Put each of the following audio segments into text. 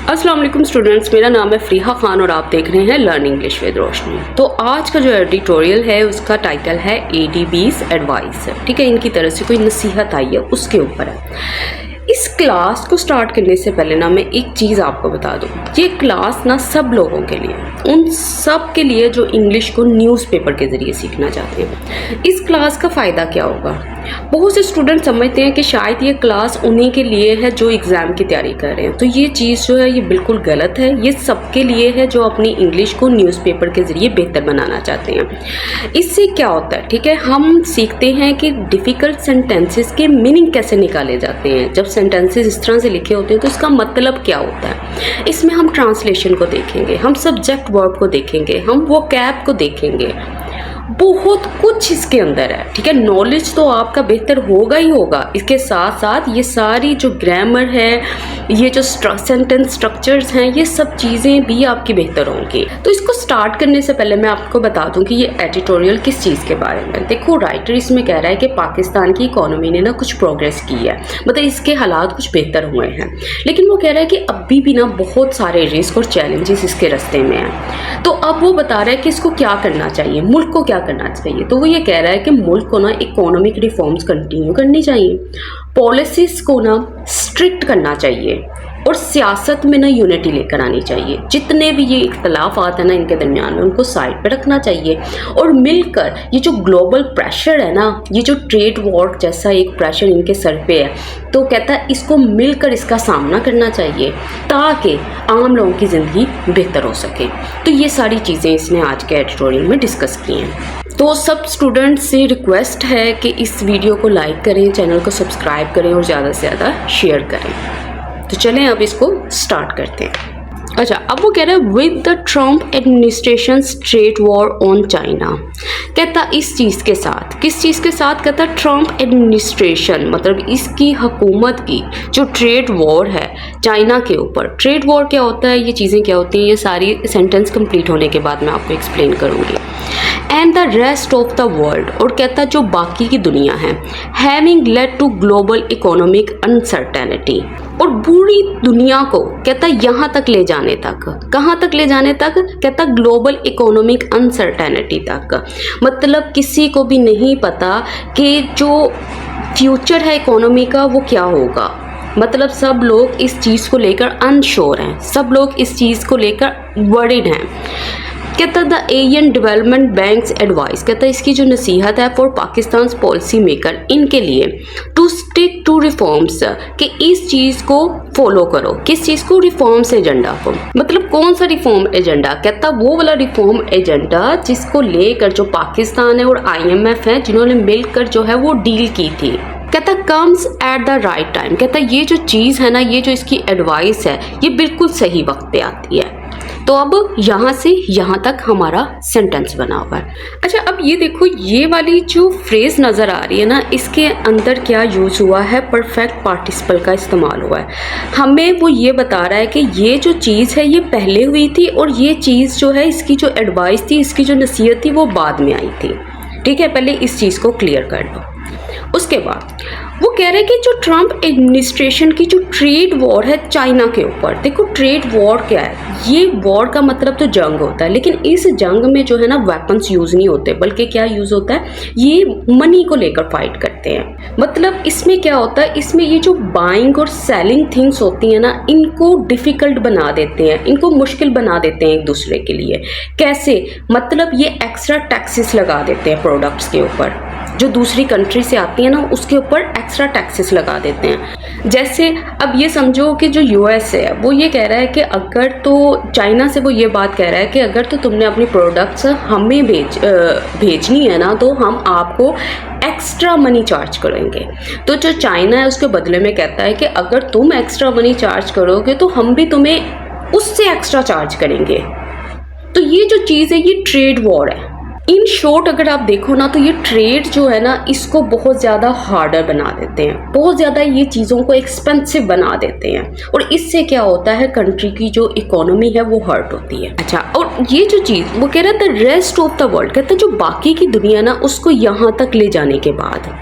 अस्सलाम वालेकुम स्टूडेंट्स, मेरा नाम है फरीहा खान और आप देख रहे हैं लर्न इंग्लिश विद रोशनी। तो आज का जो एडिटोरियल है उसका टाइटल है ADB's एडवाइस। ठीक है, इनकी तरफ से कोई नसीहत आई है उसके ऊपर है। इस क्लास को स्टार्ट करने से पहले ना मैं एक चीज़ आपको बता दूँ, ये क्लास ना सब लोगों के लिए, उन सब के लिए जो इंग्लिश को न्यूज़पेपर के ज़रिए सीखना चाहते हैं। इस क्लास का फ़ायदा क्या होगा? बहुत से स्टूडेंट समझते हैं कि शायद ये क्लास उन्हीं के लिए है जो एग्ज़ाम की तैयारी कर रहे हैं, तो ये चीज़ जो है ये बिल्कुल गलत है। ये सबके लिए है जो अपनी इंग्लिश को न्यूज़पेपर के ज़रिए बेहतर बनाना चाहते हैं। इससे क्या होता है, ठीक है, हम सीखते हैं कि डिफ़िकल्ट सेंटेंसेस के मीनिंग कैसे निकाले जाते हैं। जब सेंटेंसेस इस तरह से लिखे होते हैं तो इसका मतलब क्या होता है। इसमें हम ट्रांसलेशन को देखेंगे, हम सब्जेक्ट वर्ब को देखेंगे, हम वोकैब को देखेंगे, बहुत कुछ इसके अंदर है। ठीक है, नॉलेज तो आपका बेहतर होगा ही होगा, इसके साथ साथ ये सारी जो ग्रामर है, ये जो सेंटेंस स्ट्रक्चर्स हैं, ये सब चीज़ें भी आपकी बेहतर होंगी। तो इसको स्टार्ट करने से पहले मैं आपको बता दूं कि ये एडिटोरियल किस चीज़ के बारे में। देखो, राइटर इसमें कह रहा है कि पाकिस्तान की इकोनॉमी ने ना कुछ प्रोग्रेस की है, मतलब इसके हालात कुछ बेहतर हुए हैं, लेकिन वो कह रहा है कि अभी भी ना बहुत सारे रिस्क और चैलेंजेस इसके रास्ते में हैं। तो अब वो बता रहा है कि इसको क्या करना चाहिए, मुल्क को क्या करना चाहिए। तो वो ये कह रहा है कि मुल्क को ना इकोनॉमिक रिफॉर्म्स कंटिन्यू करनी चाहिए, पॉलिसीज को ना स्ट्रिक्ट करना चाहिए और सियासत में ना यूनिटी लेकर आनी चाहिए। जितने भी ये इख्तलाफात है ना इनके दरमियान में, उनको साइड पे रखना चाहिए और मिलकर ये जो ग्लोबल प्रेशर है ना, ये जो ट्रेड वॉर जैसा एक प्रेशर इनके सर पे है, तो कहता है इसको मिलकर इसका सामना करना चाहिए ताकि आम लोगों की ज़िंदगी बेहतर हो सके। तो ये सारी चीज़ें इसने आज के एडिटोरियल में डिस्कस की हैं। तो सब स्टूडेंट्स से रिक्वेस्ट है कि इस वीडियो को लाइक करें, चैनल को सब्सक्राइब करें और ज़्यादा से ज़्यादा शेयर करें। तो चलें अब इसको स्टार्ट करते हैं। अच्छा, अब वो कह रहे हैं with the Trump administration trade war on China. कहता इस चीज़ के साथ, किस चीज़ के साथ? कहता ट्रम्प एडमिनिस्ट्रेशन मतलब इसकी हुकूमत की जो ट्रेड वॉर है चाइना के ऊपर। ट्रेड वॉर क्या होता है, ये चीज़ें क्या होती हैं, ये सारी सेंटेंस कंप्लीट होने के बाद मैं आपको एक्सप्लेन करूँगी। And the rest of the world, और कहता जो बाकी की दुनिया है, having led to global economic uncertainty, और पूरी दुनिया को कहता यहाँ तक ले जाने तक, कहाँ तक ले जाने तक? कहता ग्लोबल इकोनॉमिक अनसर्टेनिटी तक। मतलब किसी को भी नहीं पता कि जो फ्यूचर है इकोनॉमी का वो क्या होगा। मतलब सब लोग इस चीज़ को लेकर अनश्योर हैं, सब लोग इस चीज़ को लेकर वरीड हैं। कहता the Asian development banks advice, कहता इसकी जो नसीहत है फॉर पाकिस्तान पॉलिसी मेकर, इनके लिए टू स्टिक टू रिफॉर्म्स, कि इस चीज़ को फॉलो करो। किस चीज़ को? रिफॉर्म्स एजेंडा को। मतलब कौन सा रिफॉर्म एजेंडा? कहता वो वाला रिफॉर्म एजेंडा जिसको लेकर जो पाकिस्तान है और IMF है, जिन्होंने मिलकर जो है वो डील की थी। कहता comes at the right time, कहता ये जो चीज़ है ना, ये जो इसकी एडवाइस है, ये बिल्कुल सही वक्त पे आती है। तो अब यहाँ से यहाँ तक हमारा सेंटेंस बना हुआ है। अच्छा, अब ये देखो, ये वाली जो फ्रेज़ नज़र आ रही है ना, इसके अंदर क्या यूज़ हुआ है? परफेक्ट पार्टिसिपल का इस्तेमाल हुआ है। हमें वो ये बता रहा है कि ये जो चीज़ है ये पहले हुई थी और ये चीज़ जो है, इसकी जो एडवाइस थी, इसकी जो नसीहत थी, वो बाद में आई थी। ठीक है, पहले इस चीज़ को क्लियर कर लो। उसके बाद वो कह रहे हैं कि जो ट्रम्प एडमिनिस्ट्रेशन की जो ट्रेड वॉर है चाइना के ऊपर, देखो ट्रेड वॉर क्या है? ये वॉर का मतलब तो जंग होता है, लेकिन इस जंग में जो है ना वेपन्स यूज़ नहीं होते, बल्कि क्या यूज़ होता है, ये मनी को लेकर फाइट करते हैं। मतलब इसमें क्या होता है, इसमें ये जो बाइंग और सेलिंग थिंग्स होती हैं ना, इनको डिफ़िकल्ट बना देते हैं, इनको मुश्किल बना देते हैं एक दूसरे के लिए। कैसे? मतलब ये एक्स्ट्रा टैक्सेस लगा देते हैं प्रोडक्ट्स के ऊपर, जो दूसरी कंट्री से आती है ना उसके ऊपर एक्स्ट्रा टैक्सेस लगा देते हैं। जैसे अब ये समझो कि जो US है वो ये कह रहा है कि अगर तो चाइना से वो ये बात कह रहा है कि अगर तो तुमने अपनी प्रोडक्ट्स हमें भेजनी है ना, तो हम आपको एक्स्ट्रा मनी चार्ज करेंगे। तो जो चाइना है उसके बदले में कहता है कि अगर तुम एक्स्ट्रा मनी चार्ज करोगे तो हम भी तुम्हें उससे एक्स्ट्रा चार्ज करेंगे। तो ये जो चीज़ है ये ट्रेड वॉर है। इन शॉर्ट अगर आप देखो ना, तो ये ट्रेड जो है ना, इसको बहुत ज़्यादा हार्डर बना देते हैं, बहुत ज़्यादा ये चीज़ों को एक्सपेंसिव बना देते हैं, और इससे क्या होता है, कंट्री की जो इकोनॉमी है वो हर्ट होती है। अच्छा, और ये जो चीज़ वो कह रहा था रेस्ट ऑफ द वर्ल्ड, कहता है जो बाकी की दुनिया ना, उसको यहाँ तक ले जाने के बाद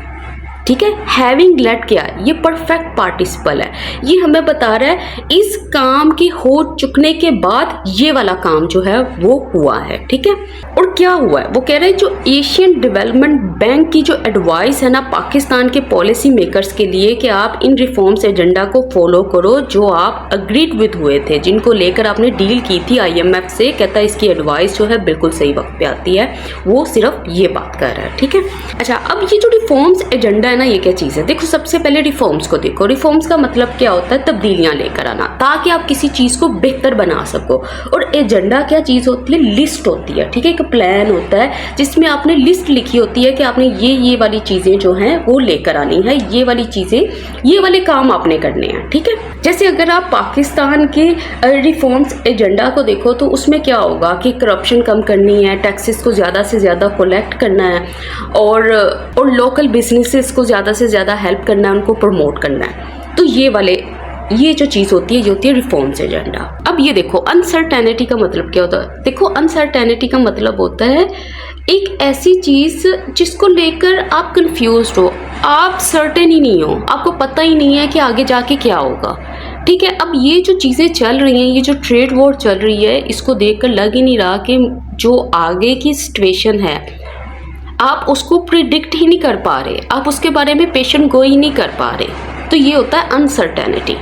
ठीक है। हैविंग लेट क्या है, ये परफेक्ट पार्टिसिपल है, ये हमें बता रहा है इस काम की हो चुकने के बाद ये वाला काम जो है वो हुआ है, ठीक है। और क्या हुआ है, वो कह रहे हैं जो एशियन डेवलपमेंट बैंक की जो एडवाइस है ना पाकिस्तान के पॉलिसी मेकर्स के लिए कि आप इन रिफॉर्म्स एजेंडा को फॉलो करो जो आप अग्रीड विद हुए थे, जिनको लेकर आपने डील की थी IMF से, कहता है इसकी एडवाइस जो है बिल्कुल सही वक्त पे आती है, वो सिर्फ ये बात कर रहा है, ठीक है। अच्छा, अब ये जो रिफॉर्म्स एजेंडा है ना, ये क्या चीज़ है, देखो सबसे पहले रिफॉर्म्स को देखो। रिफॉर्म्स का मतलब क्या होता है, तब्दीलियां लेकर आना ताकि आप किसी चीज़ को बेहतर बना सको। और एजेंडा क्या चीज़ होती है, लिस्ट होती है, ठीक है, एक प्लान होता है जिसमें आपने लिस्ट लिखी होती है कि आपने ये वाली चीज़ें जो हैं वो लेकर आनी है, ये वाली चीज़ें, ये वाले काम आपने करने हैं, ठीक है। जैसे अगर आप पाकिस्तान के रिफॉर्म्स एजेंडा को देखो तो उसमें क्या होगा कि करप्शन कम करनी है, टैक्सेस को ज़्यादा से ज़्यादा कलेक्ट करना है, और लोकल बिजनेसेस को ज़्यादा से ज़्यादा हेल्प करना है, उनको प्रमोट करना है। तो ये जो चीज़ होती है ये होती है रिफॉर्म्स एजेंडा। अब ये देखो अनसर्टेनिटी का मतलब क्या होता है, देखो अनसर्टेनिटी का मतलब होता है एक ऐसी चीज़ जिसको लेकर आप कंफ्यूज हो, आप सर्टेन ही नहीं हो, आपको पता ही नहीं है कि आगे जाके क्या होगा, ठीक है। अब ये जो चीज़ें चल रही हैं, ये जो ट्रेड वॉर चल रही है, इसको देखकर लग ही नहीं रहा कि जो आगे की सिचुएशन है आप उसको प्रिडिक्ट ही नहीं कर पा रहे, आप उसके बारे में पेशेंट गो ही नहीं कर पा रहे, तो ये होता है अनसर्टेनिटी।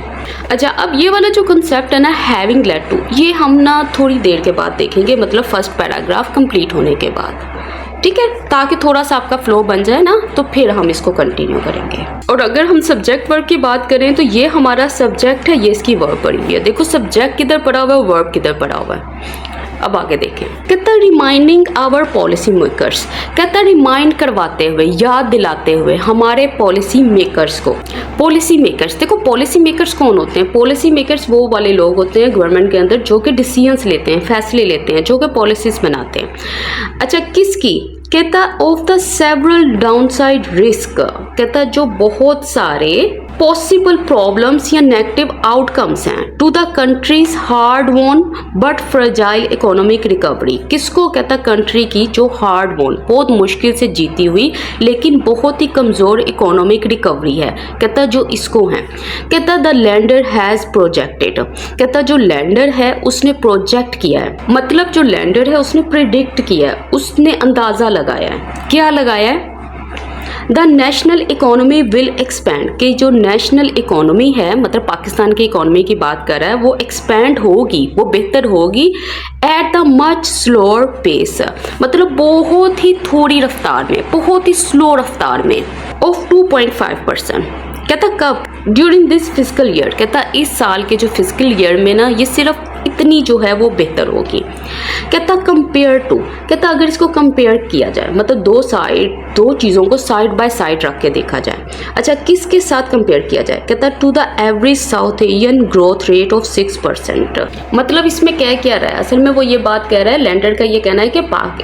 अच्छा, अब ये वाला जो कंसेप्ट है ना हैविंग लेड टू, ये हम ना थोड़ी देर के बाद देखेंगे, मतलब फर्स्ट पैराग्राफ कंप्लीट होने के बाद, ठीक है, ताकि थोड़ा सा आपका फ्लो बन जाए ना, तो फिर हम इसको कंटिन्यू करेंगे। और अगर हम सब्जेक्ट वर्ब की बात करें तो ये हमारा सब्जेक्ट है, ये इसकी वर्ब पड़ी हुई है, देखो सब्जेक्ट किधर पड़ा हुआ है, वर्ब किधर पड़ा हुआ है। अब आगे देखें, कहता रिमाइंडिंग आवर पॉलिसी मेकर्स, कहता रिमाइंड करवाते हुए, याद दिलाते हुए हमारे पॉलिसी मेकर्स को। पॉलिसी मेकर्स, देखो पॉलिसी मेकर्स कौन होते हैं, पॉलिसी मेकर्स वो वाले लोग होते हैं गवर्नमेंट के अंदर जो कि डिसीजंस लेते हैं, फैसले लेते हैं, जो कि पॉलिसीज बनाते हैं। अच्छा, किसकी, कहता of the several downside risk, कहता जो बहुत सारे पॉसिबल प्रॉब्लम्स या नेगेटिव आउटकम्स हैं to the countries hard won but fragile economic recovery, किसको कहता कंट्री की जो हार्ड वॉन, बहुत मुश्किल से जीती हुई लेकिन बहुत ही कमज़ोर इकोनॉमिक रिकवरी है, कहता जो इसको है। कहता द लैंडर हैज़ प्रोजेक्टेड, कहता जो लैंडर है उसने प्रोजेक्ट किया है, मतलब जो लैंडर है उसने प्रिडिक्ट किया है, उसने अंदाज़ा लगाया है, क्या लगाया है, the national economy will expand, कि जो नेशनल इकोनॉमी है मतलब पाकिस्तान की इकोनॉमी की बात कर रहा है, वो एक्सपैंड होगी, वो बेहतर होगी at the much slower pace, मतलब बहुत ही थोड़ी रफ्तार में, बहुत ही स्लो रफ्तार में, ऑफ 2.5%। कहता कब, ड्यूरिंग दिस फिजिकल ईयर, कहता इस साल के जो फिजिकल ईयर में ना ये सिर्फ इतनी जो है वो बेहतर होगी। कहता कंपेयर टू, कहता अगर इसको कंपेयर किया जाए, मतलब दो चीज़ों को साइड बाय साइड रख के देखा जाए। अच्छा, किसके साथ कंपेयर किया जाए, कहता to the average south Asian growth rate of 6%। मतलब इसमें क्या रहा है, असल में वो ये बात कह रहा है, लैंडर का ये कहना है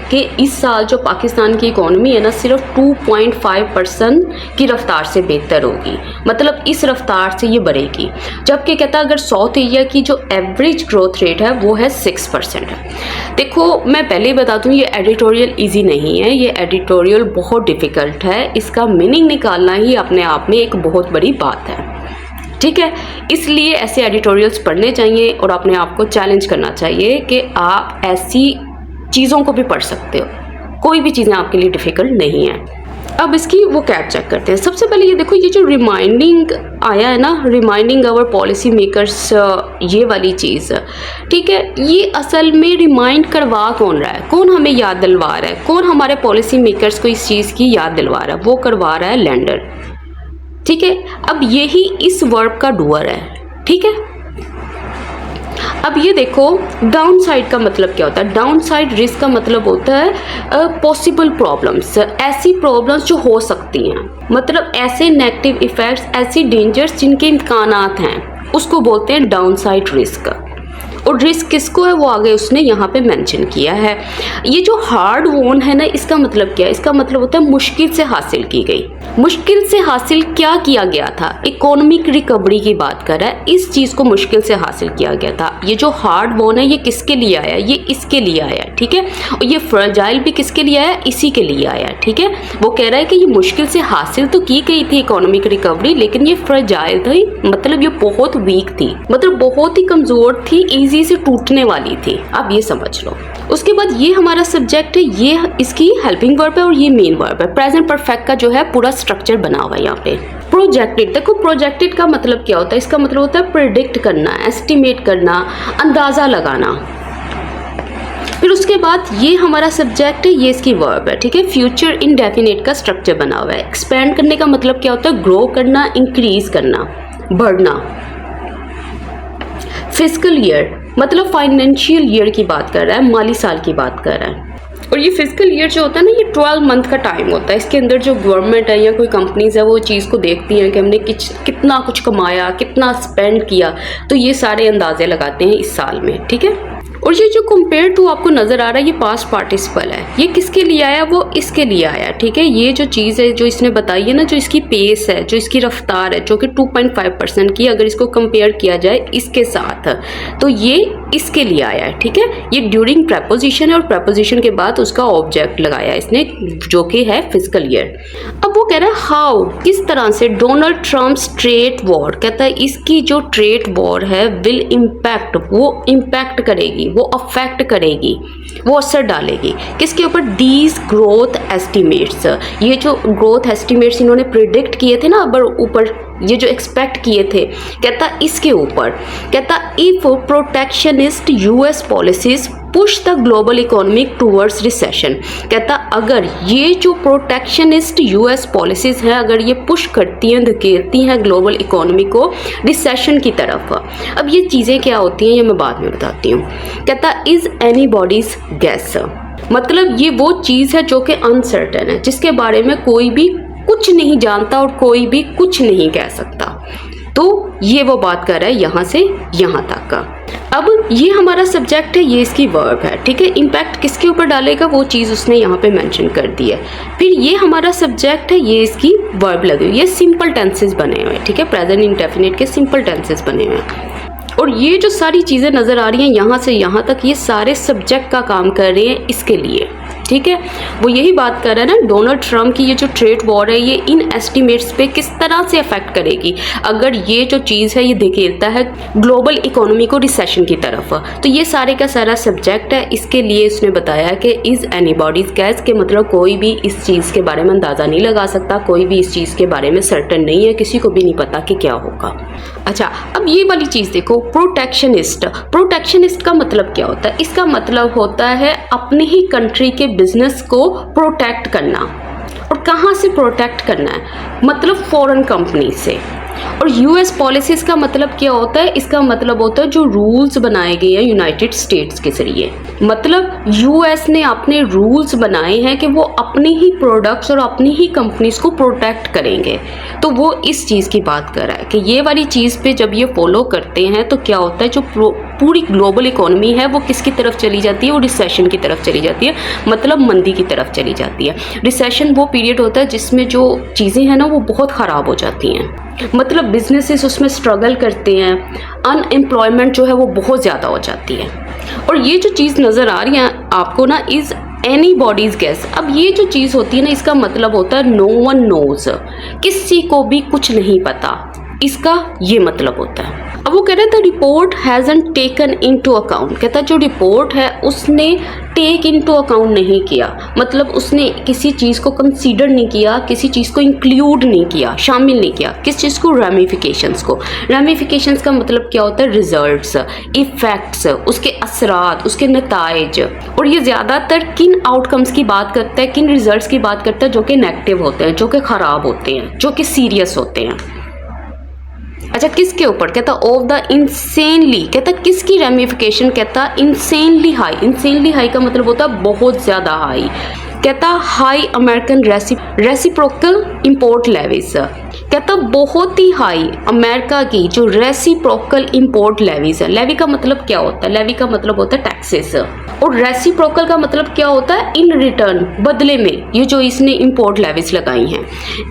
कि इस साल जो पाकिस्तान की इकोनॉमी है ना सिर्फ 2.5% की रफ्तार से बेहतर होगी, मतलब इस रफ्तार से ये बढ़ेगी, जबकि कहता अगर साउथ एशिया की जो एवरेज ग्रोथ रेट है वो है 6% है। देखो मैं पहले ही बता दूं, ये एडिटोरियल इजी नहीं है, ये एडिटोरियल बहुत डिफ़िकल्ट है, इसका मीनिंग निकालना ही अपने आप में एक बहुत बड़ी बात है, ठीक है। इसलिए ऐसे एडिटोरियल्स पढ़ने चाहिए और अपने आप को चैलेंज करना चाहिए कि आप ऐसी चीज़ों को भी पढ़ सकते हो, कोई भी चीज़ें आपके लिए डिफ़िकल्ट नहीं है। अब इसकी वो कैप चेक करते हैं। सबसे पहले ये देखो, ये जो रिमाइंडिंग आया है ना, रिमाइंडिंग आवर पॉलिसी मेकर्स, ये वाली चीज़, ठीक है, ये असल में रिमाइंड करवा कौन रहा है, कौन हमें याद दिलवा रहा है, कौन हमारे पॉलिसी मेकर्स को इस चीज़ की याद दिलवा रहा है, वो करवा रहा है लैंडर, ठीक है। अब यही इस वर्ब का डूअर है, ठीक है। अब ये देखो डाउन साइड का मतलब क्या होता है, डाउन साइड रिस्क का मतलब होता है पॉसिबल प्रॉब्लम्स, ऐसी प्रॉब्लम्स जो हो सकती हैं, मतलब ऐसे नेगेटिव इफेक्ट्स, ऐसी डेंजर्स जिनके इम्कानात हैं, उसको बोलते हैं डाउन साइड रिस्क। और रिस्क किसको है वो आगे उसने यहाँ पे मेंशन किया है। ये जो हार्ड वॉन है ना, इसका मतलब क्या है? इसका मतलब होता है मुश्किल से हासिल की गई। मुश्किल से हासिल क्या किया गया था? इकोनॉमिक रिकवरी की बात कर रहा है, इस चीज़ को मुश्किल से हासिल किया गया था। ये जो हार्ड वॉन है ये किसके लिए आया? ये इसके लिए आया, ठीक है। और ये फ्रेजाइल भी किसके लिए आया? इसी के लिए आया, ठीक है। वो कह रहा है कि ये मुश्किल से हासिल तो की गई थी इकोनॉमिक रिकवरी, लेकिन ये फ्रेजाइल थी, मतलब ये बहुत वीक थी, मतलब बहुत ही कमज़ोर थी, ईजी से टूटने वाली थी। आप ये समझ लो। उसके बाद ये हमारा सब्जेक्ट है, ये इसकी हेल्पिंग वर्ब है और ये मेन वर्ब है। प्रेजेंट परफेक्ट का जो है पूरा स्ट्रक्चर बना हुआ है यहाँ पे। प्रोजेक्टेड, देखो प्रोजेक्टेड का मतलब क्या होता है? इसका मतलब होता है प्रिडिक्ट करना, एस्टिमेट करना, अंदाज़ा लगाना। फिर उसके बाद ये हमारा सब्जेक्ट है, ये इसकी वर्ब है, ठीक है। फ्यूचर इंडेफिनिट का स्ट्रक्चर बना हुआ है। एक्सपेंड करने का मतलब क्या होता है? ग्रो करना, इंक्रीज करना, बढ़ना। फिस्कल ईयर मतलब फाइनेंशियल ईयर की बात कर रहा है, माली साल की बात कर रहा है। और ये फिजिकल ईयर जो होता है ना, ये 12 मंथ का टाइम होता है। इसके अंदर जो गवर्नमेंट है या कोई कंपनीज है वो चीज़ को देखती हैं कि हमने कितना कुछ कमाया, कितना स्पेंड किया, तो ये सारे अंदाजे लगाते हैं इस साल में, ठीक है। और ये जो कंपेयर टू आपको नज़र आ रहा है, ये पास्ट पार्टिसिपल है। ये किसके लिए आया? वो इसके लिए आया, ठीक है। ये जो चीज़ है जो इसने बताई है ना, जो इसकी पेस है, जो इसकी रफ्तार है, जो कि 2.5% की, अगर इसको कंपेयर किया जाए इसके साथ, तो ये इसके लिए आया है, ठीक है। ये ड्यूरिंग प्रपोजिशन है और प्रपोजिशन के बाद उसका ऑब्जेक्ट लगाया इसने, जो कि है फिजिकल ईयर। अब वो कह रहा है हाउ, किस तरह से डोनाल्ड ट्रम्प्स ट्रेड वॉर, कहता है इसकी जो ट्रेड वॉर है विल इम्पैक्ट, वो इम्पैक्ट करेगी, वो अफेक्ट करेगी, वो असर डालेगी किसके ऊपर? दीज ग्रोथ एस्टिमेट्स, ये जो ग्रोथ एस्टिमेट्स इन्होंने प्रिडिक्ट किए थे ना, ऊपर ये जो एक्सपेक्ट किए थे, कहता इसके ऊपर, कहता if protectionist US policies push the global economic towards recession, कहता अगर ये जो प्रोटेक्शनिस्ट यूएस पॉलिसीज हैं, अगर ये पुश करती हैं, धकेलती हैं ग्लोबल इकोनॉमी को रिसेशन की तरफ। अब ये चीज़ें क्या होती हैं ये मैं बाद में बताती हूँ। कहता इज एनीबॉडीज गेस, मतलब ये वो चीज़ है जो कि अनसर्टेन है, जिसके बारे में कोई भी कुछ नहीं जानता और कोई भी कुछ नहीं कह सकता। तो ये वो बात कर रहा है यहाँ से यहाँ तक का। अब ये हमारा सब्जेक्ट है, ये इसकी वर्ब है, ठीक है। इम्पैक्ट किसके ऊपर डालेगा वो चीज़ उसने यहाँ पे मेंशन कर दी है। फिर ये हमारा सब्जेक्ट है, ये इसकी वर्ब लगी हुई है। सिंपल टेंसेस बने हुए हैं, ठीक है। प्रेजेंट इंडेफिनिट के सिंपल टेंसेस बने हुए हैं। और ये जो सारी चीज़ें नज़र आ रही हैं यहाँ से यहाँ तक, ये सारे सब्जेक्ट का काम कर रहे हैं इसके लिए, ठीक है। वो यही बात कर रहा है ना, डोनाल्ड ट्रम्प की ये जो ट्रेड वॉर है ये इन एस्टिमेट्स पे किस तरह से अफेक्ट करेगी अगर ये जो चीज़ है ये धकेलता है ग्लोबल इकोनॉमी को रिसेशन की तरफ। तो ये सारे का सारा सब्जेक्ट है, इसके लिए उसने बताया कि इज़ एनीबॉडीज गैस, के मतलब कोई भी इस चीज़ के बारे में अंदाज़ा नहीं लगा सकता, कोई भी इस चीज़ के बारे में सर्टन नहीं है, किसी को भी नहीं पता कि क्या होगा। अच्छा, अब ये वाली चीज़ देखो, प्रोटेक्शनिस्ट। प्रोटेक्शनिस्ट का मतलब क्या होता है? इसका मतलब होता है अपनी ही कंट्री के बिजनेस को प्रोटेक्ट करना। और कहाँ से प्रोटेक्ट करना है? मतलब फॉरेन कंपनी से। और यूएस पॉलिसीज़ का मतलब क्या होता है? इसका मतलब होता है जो रूल्स बनाए गए हैं यूनाइटेड स्टेट्स के जरिए, मतलब यूएस ने अपने रूल्स बनाए हैं कि वो अपनी ही प्रोडक्ट्स और अपनी ही कंपनीज को प्रोटेक्ट करेंगे। तो वो इस चीज़ की बात कर रहा है कि ये वाली चीज़ पे जब ये फॉलो करते हैं तो क्या होता है, जो पूरी ग्लोबल इकोनॉमी है वो किसकी तरफ चली जाती है? वो रिसेशन की तरफ चली जाती है, मतलब मंदी की तरफ चली जाती है। रिसेशन वो पीरियड होता है जिसमें जो चीज़ें हैं ना वो बहुत ख़राब हो जाती हैं, मतलब बिजनेसेस उसमें स्ट्रगल करते हैं, अनएम्प्लॉयमेंट जो है वो बहुत ज़्यादा हो जाती है। और ये जो चीज़ नज़र आ रही है आपको ना, इज़ एनीबॉडीज गेस। अब ये जो चीज़ होती है ना, इसका मतलब होता है नो वन नोज, किसी को भी कुछ नहीं पता, इसका ये मतलब होता है। अब वो कह रहे थे रिपोर्ट हैज़न्ट टेकन इनटू अकाउंट, कहता जो रिपोर्ट है उसने टेक इनटू अकाउंट नहीं किया, मतलब उसने किसी चीज़ को कंसीडर नहीं किया, किसी चीज़ को इंक्लूड नहीं किया, शामिल नहीं किया। किस चीज़ को? रेमिफिकेशंस को। रेमिफिकेशंस का मतलब क्या होता है? रिजल्ट्स, इफ़ेक्ट्स, उसके असरात, उसके नताइज। और ये ज़्यादातर किन आउटकम्स की बात करता है, किन रिजल्ट्स की बात करता है? जो कि नेगेटिव होते हैं, जो कि ख़राब होते हैं, जो कि सीरियस होते हैं। अच्छा, किसके ऊपर? कहता ऑफ द इंसेनली, कहता किसकी रेमिफिकेशन? कहता इंसेनली हाई। इंसेनली हाई का मतलब होता है बहुत ज़्यादा हाई। कहता high American reciprocal import levies, कहता बहुत ही हाई अमेरिका की जो रेसिप्रोकल इंपोर्ट लेवीज है। लेवी का मतलब क्या होता है? लेवी का मतलब होता है टैक्सेस, और रेसिप्रोकल का मतलब क्या होता है? इन रिटर्न, बदले में ये जो इसने इंपोर्ट लेवीज लगाई हैं।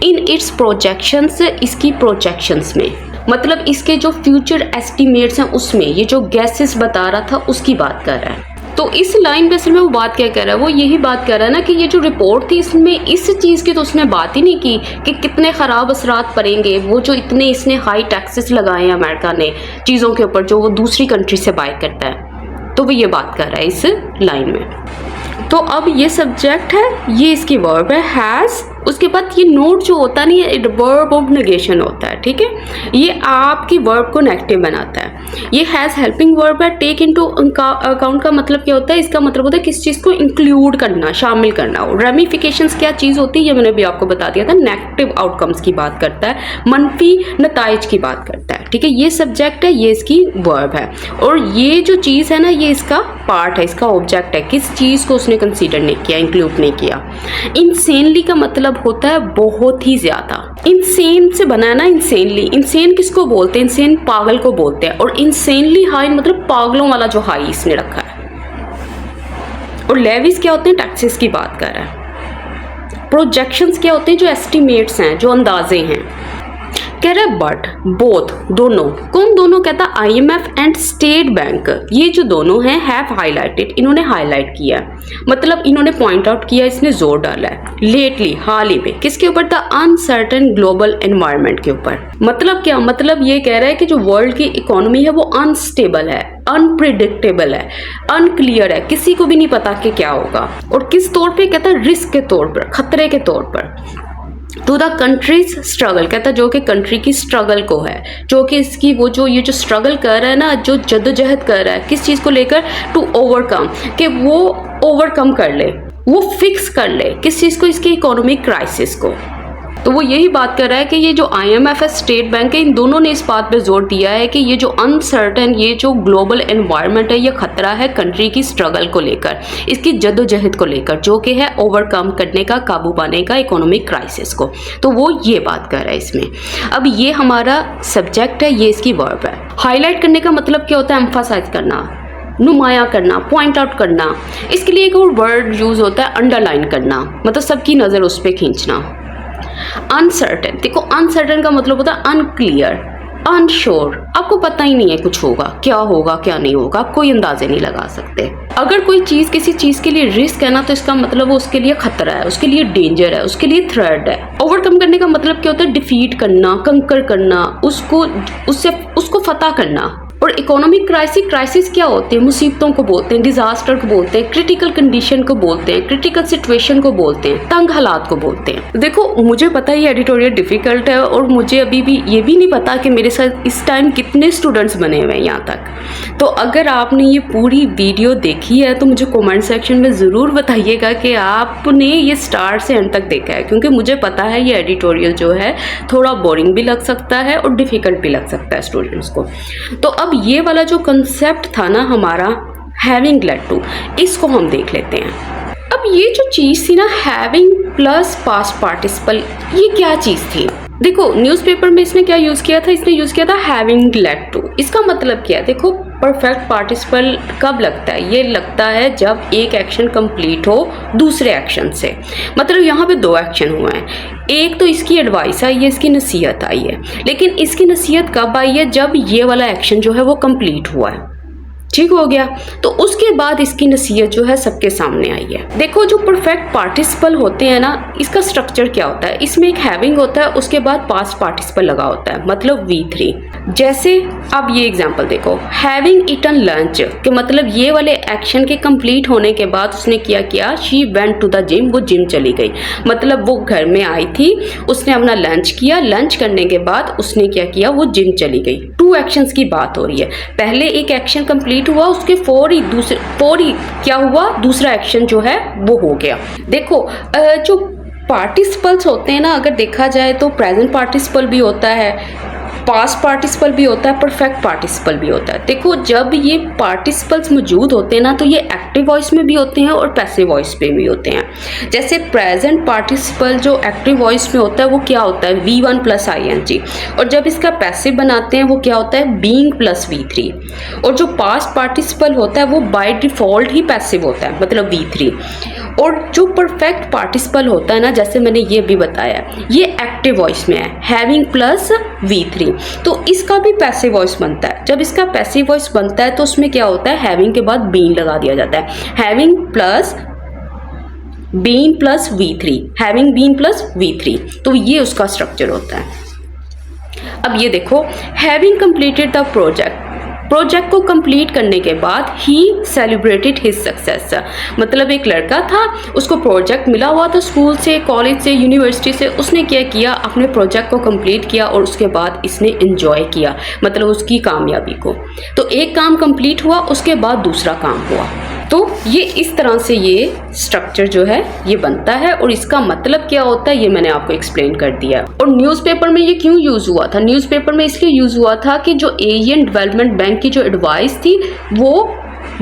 इन इट्स प्रोजेक्शंस, इसकी प्रोजेक्शंस में, मतलब इसके जो फ्यूचर एस्टिमेट्स हैं उसमें ये जो गैसेस बता रहा था उसकी बात कर रहा है। तो इस लाइन पे असल में वो बात क्या कर रहा है? वो यही बात कर रहा है ना कि ये जो रिपोर्ट थी इसमें इस चीज़ की तो उसने बात ही नहीं की कि कितने ख़राब असरात पड़ेंगे, वो जो इतने इसने हाई टैक्सेस लगाए हैं अमेरिका ने चीज़ों के ऊपर जो वो दूसरी कंट्री से बाय करता है। तो वो ये बात कर रहा है इस लाइन में। तो अब ये सब्जेक्ट है, ये इसकी वर्ब है हैज़, उसके बाद ये नोट जो होता नहीं है वर्ब ऑफ नेगेशन होता है, ठीक है, ये आपकी वर्ब को नेगेटिव बनाता है। ये हैज़ हेल्पिंग वर्ब है। टेक इनटू अकाउंट का मतलब क्या होता है? इसका मतलब होता है किस चीज़ को इंक्लूड करना, शामिल करना। और रेमिफिकेशंस क्या चीज़ होती है ये मैंने भी आपको बता दिया था। नेगेटिव आउटकम्स की बात करता है, मनफी नताइज की बात करता है, ठीक है। ये सब्जेक्ट है, ये इसकी वर्ब है, और ये जो चीज़ है ना ये इसका पार्ट है, इसका ऑब्जेक्ट है। किस चीज़ को उसने कंसीडर नहीं किया, इंक्लूड नहीं किया। इंसेनली का मतलब होता है बहुत ही ज्यादा। इंसेन से बना है ना इंसेनली। इंसेन किसको बोलते हैं? इंसेन पागल को बोलते हैं। और इंसेनली हाई मतलब पागलों वाला जो हाई इसने रखा है। और लेवीज क्या होते हैं? टैक्सेस की बात कर रहा है। प्रोजेक्शंस क्या होते हैं? जो एस्टिमेट्स हैं, जो अंदाजे हैं। कह रहा है बट बोथ, दोनों। कौन दोनों? कहता IMF एंड स्टेट बैंक, ये जो दोनों हैं हैव हाईलाइटेड, इन्होंने हाईलाइट किया, मतलब इन्होंने पॉइंट आउट किया, इसने जोर डाला है लेटली, हाल ही में। किसके ऊपर? द अनसर्टेन ग्लोबल एनवायरनमेंट के ऊपर। मतलब क्या? मतलब ये कह रहा है कि जो वर्ल्ड की इकोनॉमी है वो अनस्टेबल है, अनप्रिडिक्टेबल है, अनक्लियर है, किसी को भी नहीं पता कि क्या होगा। और किस तौर पे? कहता है रिस्क के तौर पर, खतरे के तौर पर। टू द कंट्रीज स्ट्रगल, कहता जो कि कंट्री की स्ट्रगल को है, जो कि इसकी वो जो ये जो स्ट्रगल कर रहा है ना, जो जद्दोजहद कर रहा है किस चीज़ को लेकर? टू ओवरकम, कि वो ओवरकम कर ले, वो फिक्स कर ले किस चीज़ को? इसकी इकोनॉमिक क्राइसिस को। तो वो यही बात कर रहा है कि ये जो IMF है, स्टेट बैंक है, इन दोनों ने इस बात पे जोर दिया है कि ये जो अनसर्टेन, ये जो ग्लोबल एनवायरनमेंट है, ये खतरा है कंट्री की स्ट्रगल को लेकर, इसकी जद्दोजहद को लेकर, जो कि है ओवरकम करने का, काबू पाने का इकोनॉमिक क्राइसिस को। तो वो ये बात कर रहा है इसमें। अब ये हमारा सब्जेक्ट है, ये इसकी वर्ब है। हाईलाइट करने का मतलब क्या होता है? एम्फासाइज करना, नुमाया करना, पॉइंट आउट करना। इसके लिए एक और वर्ड यूज होता है अंडरलाइन करना, मतलब सबकी नज़र उस पर खींचना। अनसर्टेन, देखो अनसर्टेन का मतलब होता है अनक्लियर, अनश्योर, आपको पता ही नहीं है कुछ होगा, क्या होगा क्या नहीं होगा, आप कोई अंदाजे नहीं लगा सकते। अगर कोई चीज़ किसी चीज़ के लिए रिस्क है ना, तो इसका मतलब वो उसके लिए खतरा है, उसके लिए डेंजर है, उसके लिए थ्रेट है। ओवरकम करने का मतलब क्या होता है? डिफीट करना, कंकर करना, उसको फतह करना। और इकोनॉमिक क्राइसिस क्या होते हैं? मुसीबतों को बोलते हैं, डिजास्टर को बोलते हैं, क्रिटिकल कंडीशन को बोलते हैं, क्रिटिकल सिचुएशन को बोलते हैं, तंग हालात को बोलते हैं। देखो मुझे पता है ये एडिटोरियल डिफिकल्ट है, और मुझे अभी भी ये भी नहीं पता कि मेरे साथ इस टाइम कितने स्टूडेंट्स बने हुए हैं यहाँ तक। तो अगर आपने ये पूरी वीडियो देखी है तो मुझे कमेंट सेक्शन में ज़रूर बताइएगा कि आपने ये स्टार्ट से एंड तक देखा है, क्योंकि मुझे पता है ये एडिटोरियल जो है थोड़ा बोरिंग भी लग सकता है और डिफ़िकल्ट भी लग सकता है स्टूडेंट्स को। तो अब ये वाला जो कंसेप्ट था ना हमारा हैविंग लेड टू, इसको हम देख लेते हैं। अब ये जो चीज़ थी ना हैविंग प्लस पास्ट पार्टिसिपल, ये क्या चीज़ थी? देखो न्यूज़पेपर में इसने क्या यूज़ किया था? इसने यूज़ किया था हैविंग लेड टू। इसका मतलब क्या है? देखो परफेक्ट पार्टिसिपल कब लगता है? ये लगता है जब एक एक्शन कंप्लीट हो दूसरे एक्शन से। मतलब यहाँ पे दो एक्शन हुए हैं, एक तो इसकी एडवाइस आई है, इसकी नसीहत आई है, लेकिन इसकी नसीहत कब आई है? जब ये वाला एक्शन जो है वो कंप्लीट हुआ है, ठीक हो गया, तो उसके बाद इसकी नसीहत जो है सबके सामने आई है। देखो जो परफेक्ट पार्टिसिपल होते हैं ना, इसका स्ट्रक्चर क्या होता है? इसमें एक हैविंग होता है, उसके बाद पास्ट पार्टिसिपल लगा होता है, मतलब V3। जैसे अब ये एग्जांपल देखो, हैविंग ईटन लंच के मतलब ये वाले एक्शन के कंप्लीट होने के बाद उसने किया she went to the gym, वो जिम चली गई, मतलब वो घर में आई थी, उसने अपना लंच किया, लंच करने के बाद उसने क्या किया? वो जिम चली गई। टू एक्शंस की बात हो रही है, पहले एक एक्शन कंप्लीट हुआ, उसके फौरी क्या हुआ? दूसरा एक्शन जो है वो हो गया। देखो जो पार्टिसिपल्स होते हैं ना, अगर देखा जाए तो प्रेजेंट पार्टिसिपल भी होता है, पास्ट पार्टिसिपल भी होता है, परफेक्ट पार्टिसिपल भी होता है। देखो जब ये पार्टिसिपल्स मौजूद होते हैं ना तो ये एक्टिव वॉइस में भी होते हैं और पैसिव वॉइस में भी होते हैं। जैसे प्रेजेंट पार्टिसिपल जो एक्टिव वॉइस में होता है वो क्या होता है, V1 प्लस ING, और जब इसका पैसिव बनाते हैं वो क्या होता है, बीइंग प्लस V3। और जो पास्ट पार्टिसिपल होता है वो बाय डिफॉल्ट ही पैसिव होता है, मतलब V3। और जो परफेक्ट पार्टिसिपल होता है ना, जैसे मैंने ये भी बताया, ये एक्टिव वॉइस में है, हैविंग प्लस V3, तो इसका भी पैसिव वॉइस बनता है। जब इसका पैसिव वॉइस बनता है तो उसमें क्या होता है, हैविंग के बाद बीइंग लगा दिया जाता है, having plus being plus V3, having being plus V3, तो ये उसका स्ट्रक्चर होता है। अब ये देखो, हैविंग कंप्लीटेड द प्रोजेक्ट को कंप्लीट करने के बाद ही सेलिब्रेटेड हिज सक्सेस, मतलब एक लड़का था, उसको प्रोजेक्ट मिला हुआ था स्कूल से, कॉलेज से, यूनिवर्सिटी से, उसने क्या किया, अपने प्रोजेक्ट को कंप्लीट किया और उसके बाद इसने एंजॉय किया, मतलब उसकी कामयाबी को। तो एक काम कंप्लीट हुआ, उसके बाद दूसरा काम हुआ। तो ये इस तरह से ये स्ट्रक्चर जो है ये बनता है, और इसका मतलब क्या होता है ये मैंने आपको एक्सप्लेन कर दिया। और न्यूज़पेपर में ये क्यों यूज़ हुआ था, न्यूज़पेपर में इसलिए यूज़ हुआ था कि जो एशियन डेवलपमेंट बैंक की जो एडवाइस थी वो